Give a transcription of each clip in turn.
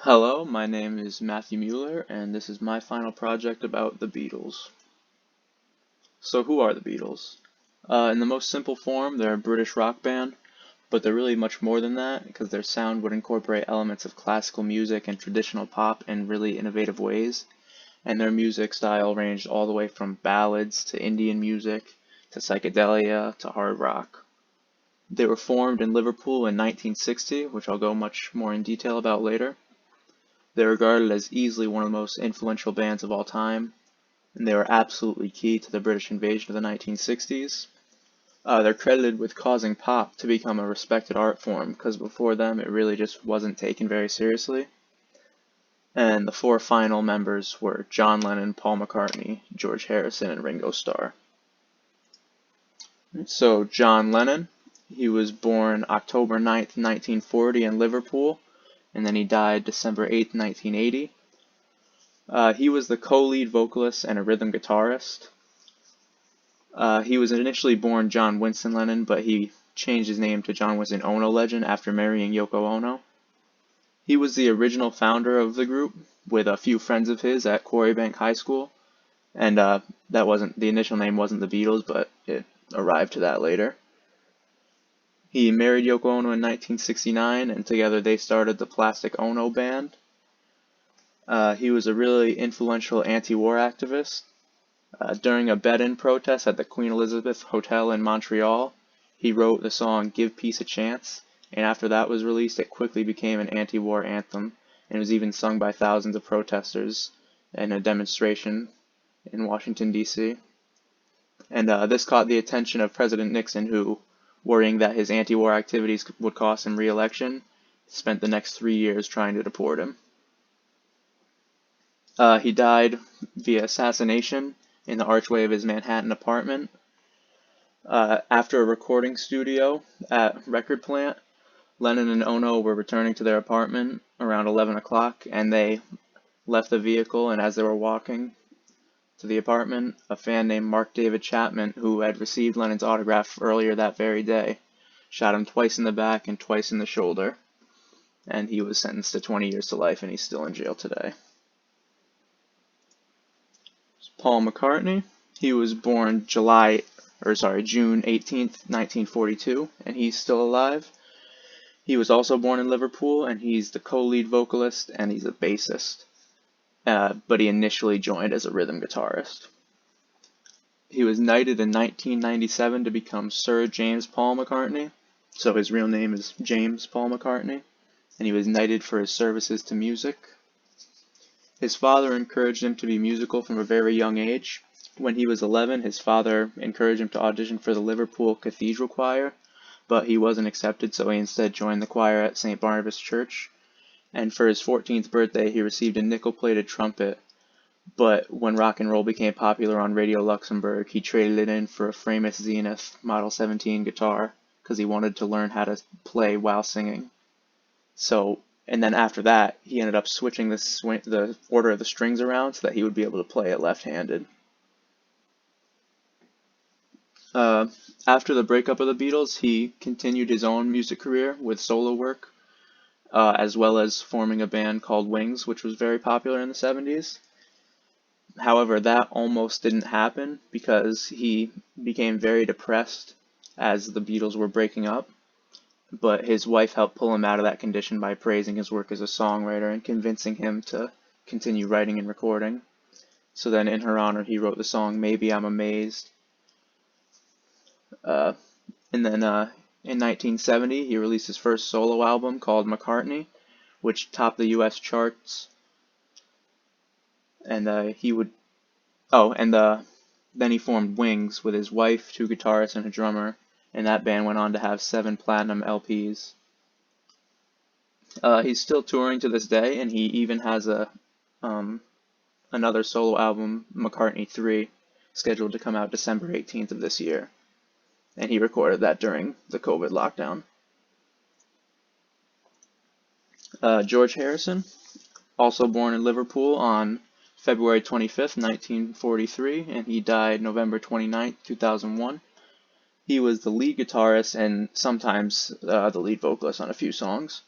Hello, my name is Matthew Mueller, and this is my final project about the Beatles. So, who are the Beatles? In the most simple form, they're a British rock band, but they're really much more than that because their sound would incorporate elements of classical music and traditional pop in really innovative ways, and their music style ranged all the way from ballads to Indian music to psychedelia to hard rock. They were formed in Liverpool in 1960, which I'll go much more in detail about later. They're regarded as easily one of the most influential bands of all time, and they were absolutely key to the British invasion of the 1960s. They're credited with causing pop to become a respected art form, because before them it really just wasn't taken very seriously. And the four final members were John Lennon, Paul McCartney, George Harrison, and Ringo Starr. So John Lennon, he was born October 9th, 1940 in Liverpool, and then he died December 8th, 1980. He was the co-lead vocalist and a rhythm guitarist. He was initially born John Winston Lennon, but he changed his name to John Winston Ono Legend after marrying Yoko Ono. He was the original founder of the group with a few friends of his at Quarrybank High School, and the initial name wasn't the Beatles, but it arrived to that later. He married Yoko Ono in 1969, and together they started the Plastic Ono Band. He was a really influential anti-war activist. During a bed-in protest at the Queen Elizabeth Hotel in Montreal, he wrote the song "Give Peace a Chance," and after that was released, it quickly became an anti-war anthem, and was even sung by thousands of protesters in a demonstration in Washington, D.C. And this caught the attention of President Nixon, who, worrying that his anti-war activities would cost him re-election, spent the next 3 years trying to deport him. He died via assassination in the archway of his Manhattan apartment. After a recording studio at Record Plant, Lennon and Ono were returning to their apartment around 11 o'clock, and they left the vehicle, and as they were walking to the apartment, a fan named Mark David Chapman, who had received Lennon's autograph earlier that very day, shot him twice in the back and twice in the shoulder, and he was sentenced to 20 years to life, and he's still in jail today. Paul McCartney, he was born June 18th, 1942, and he's still alive. He was also born in Liverpool, and he's the co-lead vocalist, and he's a bassist. But he initially joined as a rhythm guitarist. He was knighted in 1997 to become Sir James Paul McCartney, so his real name is James Paul McCartney, and he was knighted for his services to music. His father encouraged him to be musical from a very young age. When he was 11, his father encouraged him to audition for the Liverpool Cathedral Choir, but he wasn't accepted, so he instead joined the choir at St. Barnabas Church. And for his 14th birthday, he received a nickel-plated trumpet, but when rock and roll became popular on Radio Luxembourg, he traded it in for a Framus Zenith Model 17 guitar, because he wanted to learn how to play while singing. And then after that, he ended up switching the order of the strings around so that he would be able to play it left-handed. After the breakup of the Beatles, he continued his own music career with solo work, as well as forming a band called Wings, which was very popular in the 70s. However, that almost didn't happen because he became very depressed as the Beatles were breaking up. But his wife helped pull him out of that condition by praising his work as a songwriter and convincing him to continue writing and recording. So then in her honor, he wrote the song "Maybe I'm Amazed." And then in 1970, he released his first solo album called McCartney, which topped the US charts. And then he formed Wings with his wife, two guitarists, and a drummer, and that band went on to have 7 platinum LPs. He's still touring to this day, and he even has another solo album, McCartney 3, scheduled to come out December 18th of this year, and he recorded that during the COVID lockdown. George Harrison, also born in Liverpool on February 25th, 1943, and he died November 29th, 2001. He was the lead guitarist and sometimes the lead vocalist on a few songs.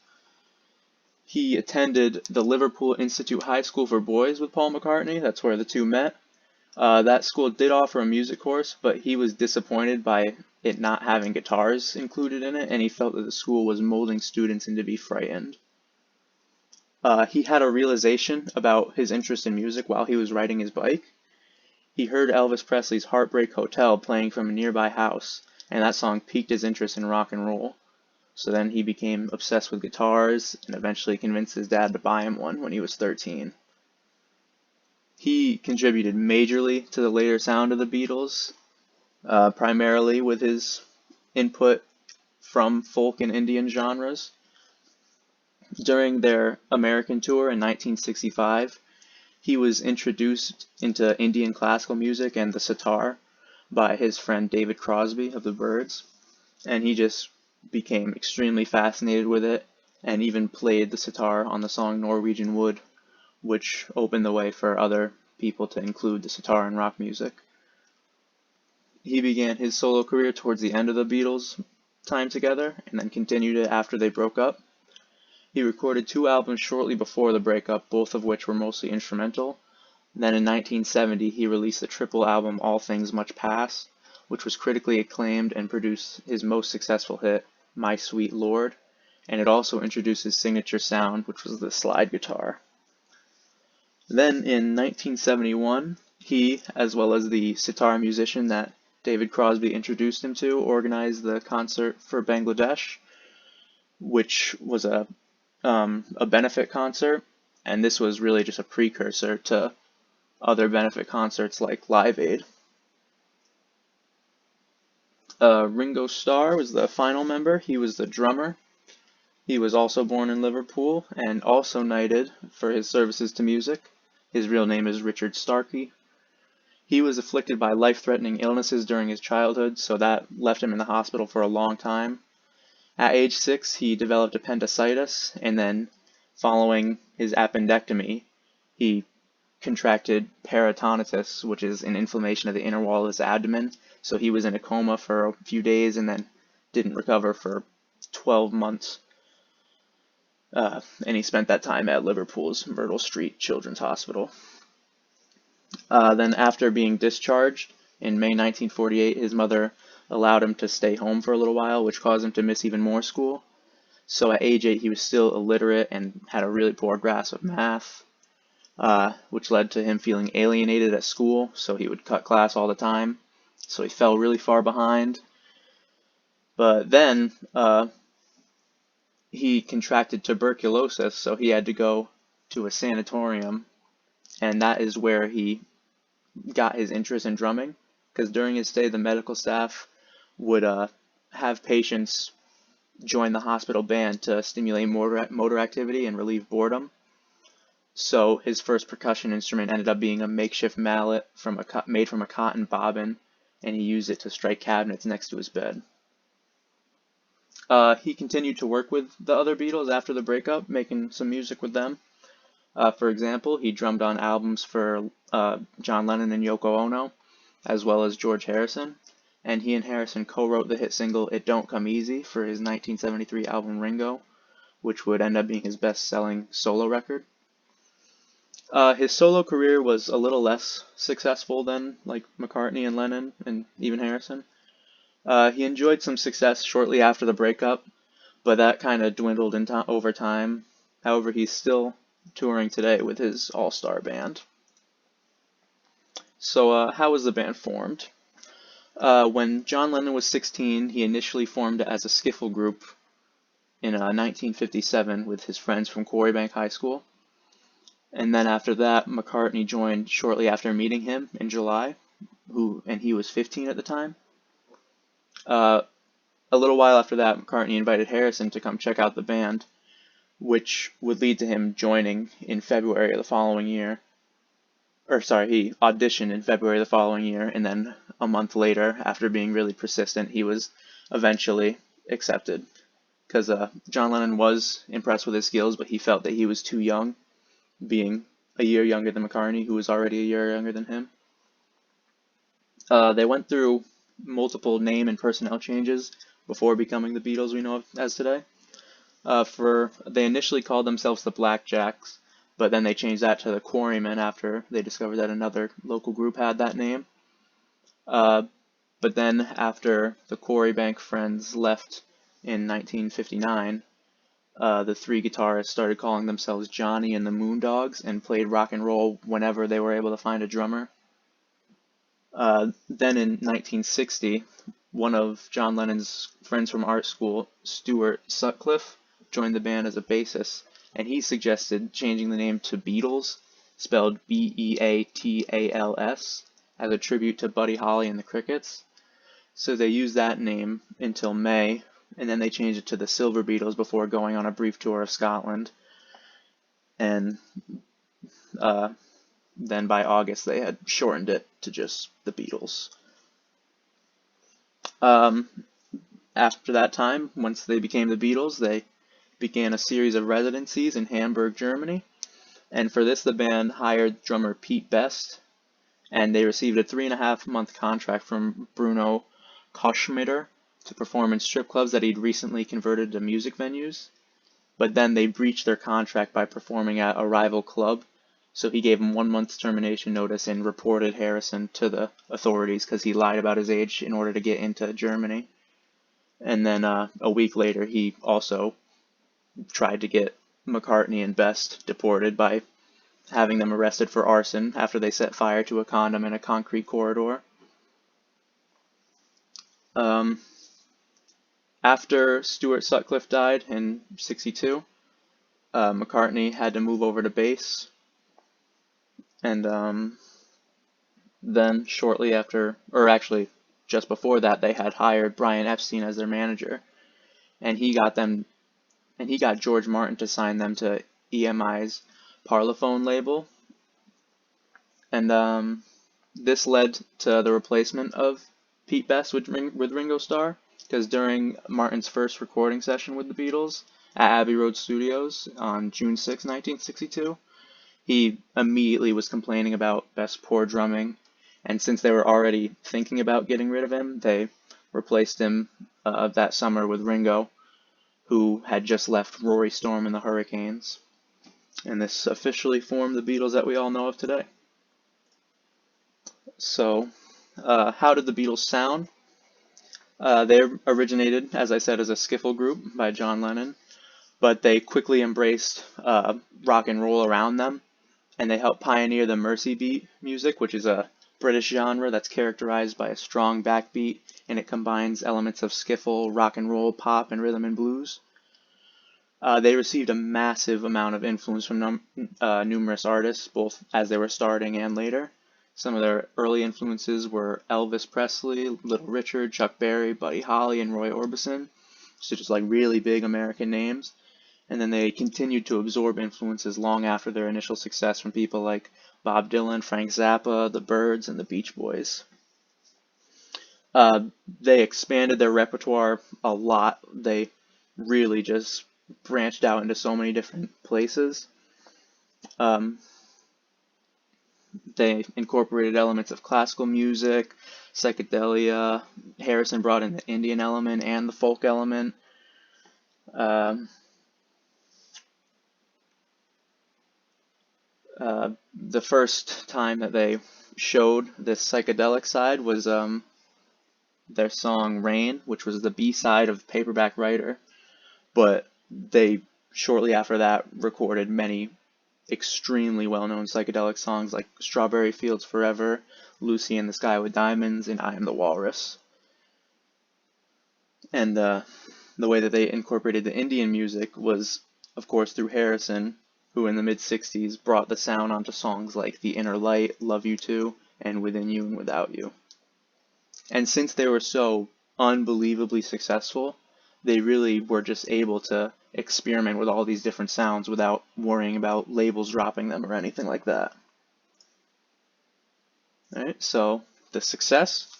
He attended the Liverpool Institute High School for Boys with Paul McCartney. That's where the two met. That school did offer a music course, but he was disappointed by it not having guitars included in it, and he felt that the school was molding students into be frightened. He had a realization about his interest in music while he was riding his bike. He heard Elvis Presley's Heartbreak Hotel playing from a nearby house, and that song piqued his interest in rock and roll. So then he became obsessed with guitars and eventually convinced his dad to buy him one when he was 13. He contributed majorly to the later sound of the Beatles, primarily with his input from folk and Indian genres. During their American tour in 1965, he was introduced into Indian classical music and the sitar by his friend David Crosby of the Byrds, and he just became extremely fascinated with it and even played the sitar on the song Norwegian Wood, which opened the way for other people to include the sitar in rock music. He began his solo career towards the end of the Beatles' time together and then continued it after they broke up. He recorded 2 albums shortly before the breakup, both of which were mostly instrumental. Then in 1970, he released the triple album All Things Must Pass, which was critically acclaimed and produced his most successful hit, My Sweet Lord, and it also introduced his signature sound, which was the slide guitar. Then in 1971, he, as well as the sitar musician that David Crosby introduced him to, organized the concert for Bangladesh, which was a benefit concert, and this was really just a precursor to other benefit concerts like Live Aid. Ringo Starr was the final member. He was the drummer. He was also born in Liverpool and also knighted for his services to music. His real name is Richard Starkey. He was afflicted by life-threatening illnesses during his childhood, so that left him in the hospital for a long time. At age 6, he developed appendicitis, and then following his appendectomy, he contracted peritonitis, which is an inflammation of the inner wall of his abdomen. So he was in a coma for a few days and then didn't recover for 12 months. And he spent that time at Liverpool's Myrtle Street Children's Hospital. Then after being discharged in May 1948, his mother allowed him to stay home for a little while, which caused him to miss even more school. So at age 8, he was still illiterate and had a really poor grasp of math, which led to him feeling alienated at school, so he would cut class all the time. So he fell really far behind. But then he contracted tuberculosis, so he had to go to a sanatorium, and that is where he got his interest in drumming, because during his stay, the medical staff would have patients join the hospital band to stimulate motor activity and relieve boredom. So his first percussion instrument ended up being a makeshift mallet made from a cotton bobbin, and he used it to strike cabinets next to his bed. He continued to work with the other Beatles after the breakup, making some music with them. For example, he drummed on albums for John Lennon and Yoko Ono, as well as George Harrison, and he and Harrison co-wrote the hit single It Don't Come Easy for his 1973 album Ringo, which would end up being his best-selling solo record. His solo career was a little less successful than like McCartney and Lennon and even Harrison. He enjoyed some success shortly after the breakup, but that kind of dwindled over time. However, he's still touring today with his all-star band. So how was the band formed? When John Lennon was 16, he initially formed as a skiffle group in 1957 with his friends from Quarrybank High School. And then after that, McCartney joined shortly after meeting him in July, and he was 15 at the time. A little while after that, McCartney invited Harrison to come check out the band, which would lead to him joining in February of the following year. He auditioned in February of the following year, and then a month later, after being really persistent, he was eventually accepted. Because John Lennon was impressed with his skills, but he felt that he was too young, being a year younger than McCartney, who was already a year younger than him. They went through multiple name and personnel changes before becoming the Beatles we know of as today. They initially called themselves the Blackjacks, but then they changed that to the Quarrymen after they discovered that another local group had that name. Uh, but then after the Quarry Bank Friends left in 1959, the three guitarists started calling themselves Johnny and the Moondogs and played rock and roll whenever they were able to find a drummer. Then in 1960, one of John Lennon's friends from art school, Stuart Sutcliffe, joined the band as a bassist, and he suggested changing the name to Beatles, spelled Beatals, as a tribute to Buddy Holly and the Crickets. So they used that name until May, and then they changed it to the Silver Beatles before going on a brief tour of Scotland. And then by August they had shortened it to just the Beatles. After that time, once they became the Beatles, they began a series of residencies in Hamburg, Germany. And for this, the band hired drummer Pete Best, and they received a 3.5-month contract from Bruno Koschmider to perform in strip clubs that he'd recently converted to music venues. But then they breached their contract by performing at a rival club, so he gave him 1 month's termination notice and reported Harrison to the authorities because he lied about his age in order to get into Germany. And then a week later, he also tried to get McCartney and Best deported by having them arrested for arson after they set fire to a condom in a concrete corridor. After Stuart Sutcliffe died in '62, McCartney had to move over to bass, and then shortly after, or actually just before that, they had hired Brian Epstein as their manager, and he got George Martin to sign them to EMI's Parlophone label, and this led to the replacement of Pete Best with Ringo Starr, because during Martin's first recording session with the Beatles at Abbey Road Studios on June 6, 1962, he immediately was complaining about Best's poor drumming, and since they were already thinking about getting rid of him, they replaced him that summer with Ringo, who had just left Rory Storm and the Hurricanes. And this officially formed the Beatles that we all know of today. So, how did the Beatles sound? They originated, as I said, as a skiffle group by John Lennon, but they quickly embraced rock and roll around them, and they helped pioneer the Mersey beat music, which is a British genre that's characterized by a strong backbeat, and it combines elements of skiffle, rock and roll, pop, and rhythm and blues. They received a massive amount of influence from numerous artists, both as they were starting and later. Some of their early influences were Elvis Presley, Little Richard, Chuck Berry, Buddy Holly, and Roy Orbison, so just like really big American names. And then they continued to absorb influences long after their initial success from people like Bob Dylan, Frank Zappa, the Byrds, and the Beach Boys. They expanded their repertoire a lot. They really just branched out into so many different places. They incorporated elements of classical music, psychedelia. Harrison brought in the Indian element and the folk element. The first time that they showed this psychedelic side was their song Rain, which was the B-side of Paperback Writer, but they shortly after that recorded many extremely well-known psychedelic songs like Strawberry Fields Forever, Lucy in the Sky with Diamonds, and I Am the Walrus. And the way that they incorporated the Indian music was, of course, through Harrison, who in the mid-60s brought the sound onto songs like The Inner Light, Love You Too, and Within You and Without You. And since they were so unbelievably successful, they really were just able to experiment with all these different sounds without worrying about labels dropping them or anything like that. Alright, so the success.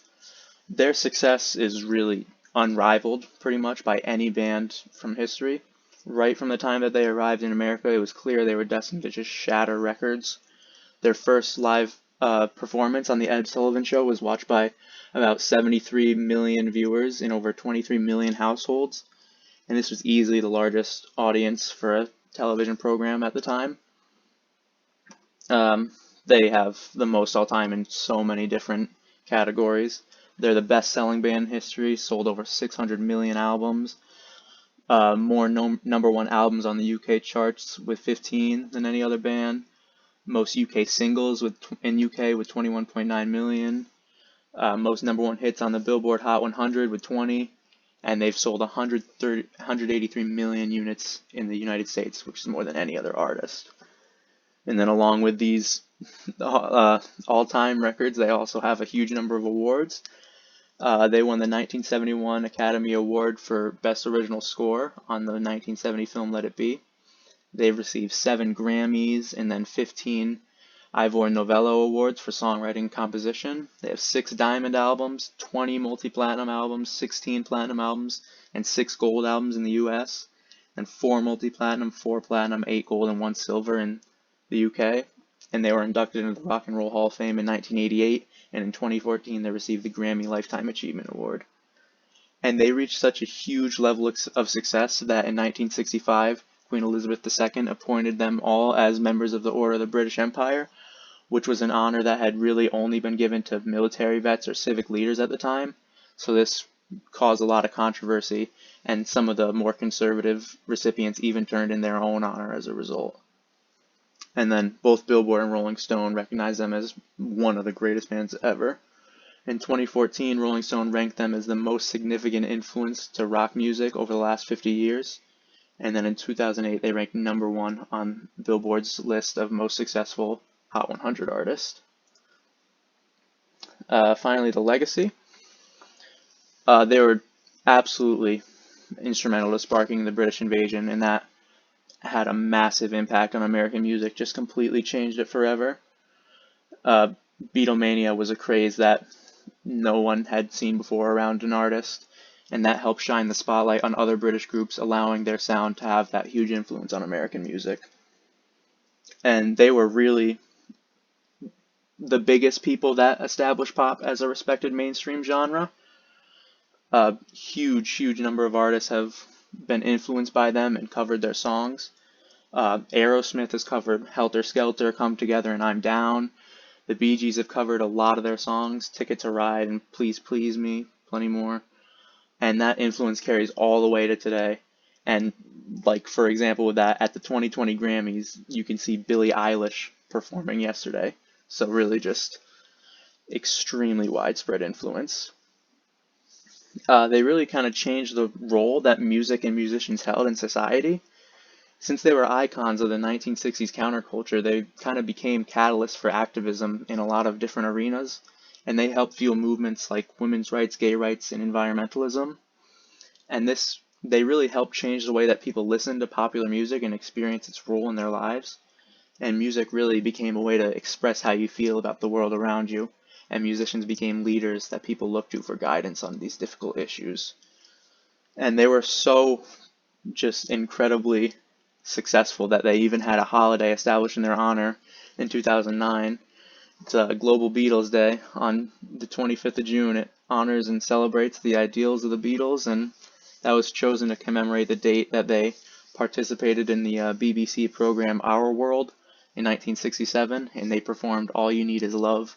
Their success is really unrivaled pretty much by any band from history. Right from the time that they arrived in America, it was clear they were destined to just shatter records. Their first live performance on the Ed Sullivan Show was watched by about 73 million viewers in over 23 million households. and this was easily the largest audience for a television program at the time. They have the most all time in so many different categories. They're the best-selling band in history, sold over 600 million albums, more number one albums on the UK charts with 15 than any other band, most UK singles in UK with 21.9 million, most number one hits on the Billboard Hot 100 with 20, and they've sold 183 million units in the United States, which is more than any other artist. And then along with these all-time records, they also have a huge number of awards. They won the 1971 Academy Award for Best Original Score on the 1970 film Let It Be. They've received 7 Grammys and then 15 Ivor Novello Awards for songwriting and composition. They have 6 diamond albums, 20 multi-platinum albums, 16 platinum albums, and 6 gold albums in the US, and 4 multi-platinum, 4 platinum, 8 gold, and 1 silver in the UK. And they were inducted into the Rock and Roll Hall of Fame in 1988, and in 2014 they received the Grammy Lifetime Achievement Award. And they reached such a huge level of success that in 1965, Queen Elizabeth II appointed them all as members of the Order of the British Empire, which was an honor that had really only been given to military vets or civic leaders at the time. So this caused a lot of controversy, and some of the more conservative recipients even turned in their own honor as a result. And then both Billboard and Rolling Stone recognized them as one of the greatest bands ever. In 2014, Rolling Stone ranked them as the most significant influence to rock music over the last 50 years. And then in 2008, they ranked number 1 on Billboard's list of most successful Hot 100 artists. Finally, the legacy. They were absolutely instrumental to sparking the British invasion, and that had a massive impact on American music, just completely changed it forever. Beatlemania was a craze that no one had seen before around an artist, and that helped shine the spotlight on other British groups, allowing their sound to have that huge influence on American music. And they were really the biggest people that established pop as a respected mainstream genre. A huge number of artists have been influenced by them and covered their songs. Aerosmith has covered Helter Skelter, Come Together, and I'm Down. The Bee Gees have covered a lot of their songs, Ticket to Ride and Please Please Me, plenty more. And that influence carries all the way to today. And like, for example, with that, at the 2020 Grammys, you can see Billie Eilish performing yesterday. So really just extremely widespread influence. They really kind of changed the role that music and musicians held in society. Since they were icons of the 1960s counterculture, they kind of became catalysts for activism in a lot of different arenas, and they helped fuel movements like women's rights, gay rights, and environmentalism. And they really helped change the way that people listen to popular music and experience its role in their lives. And music really became a way to express how you feel about the world around you, and musicians became leaders that people looked to for guidance on these difficult issues. And they were so just incredibly successful that they even had a holiday established in their honor in 2009. It's a Global Beatles Day on the 25th of June. It honors and celebrates the ideals of the Beatles, and that was chosen to commemorate the date that they participated in the BBC program Our World in 1967, and they performed All You Need Is Love,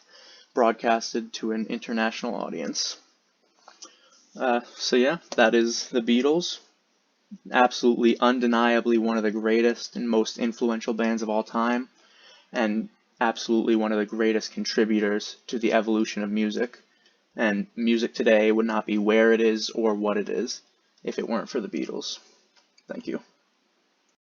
broadcasted to an international audience. So yeah, that is the Beatles. Absolutely, undeniably one of the greatest and most influential bands of all time, and absolutely one of the greatest contributors to the evolution of music. And music today would not be where it is or what it is if it weren't for the Beatles. Thank you.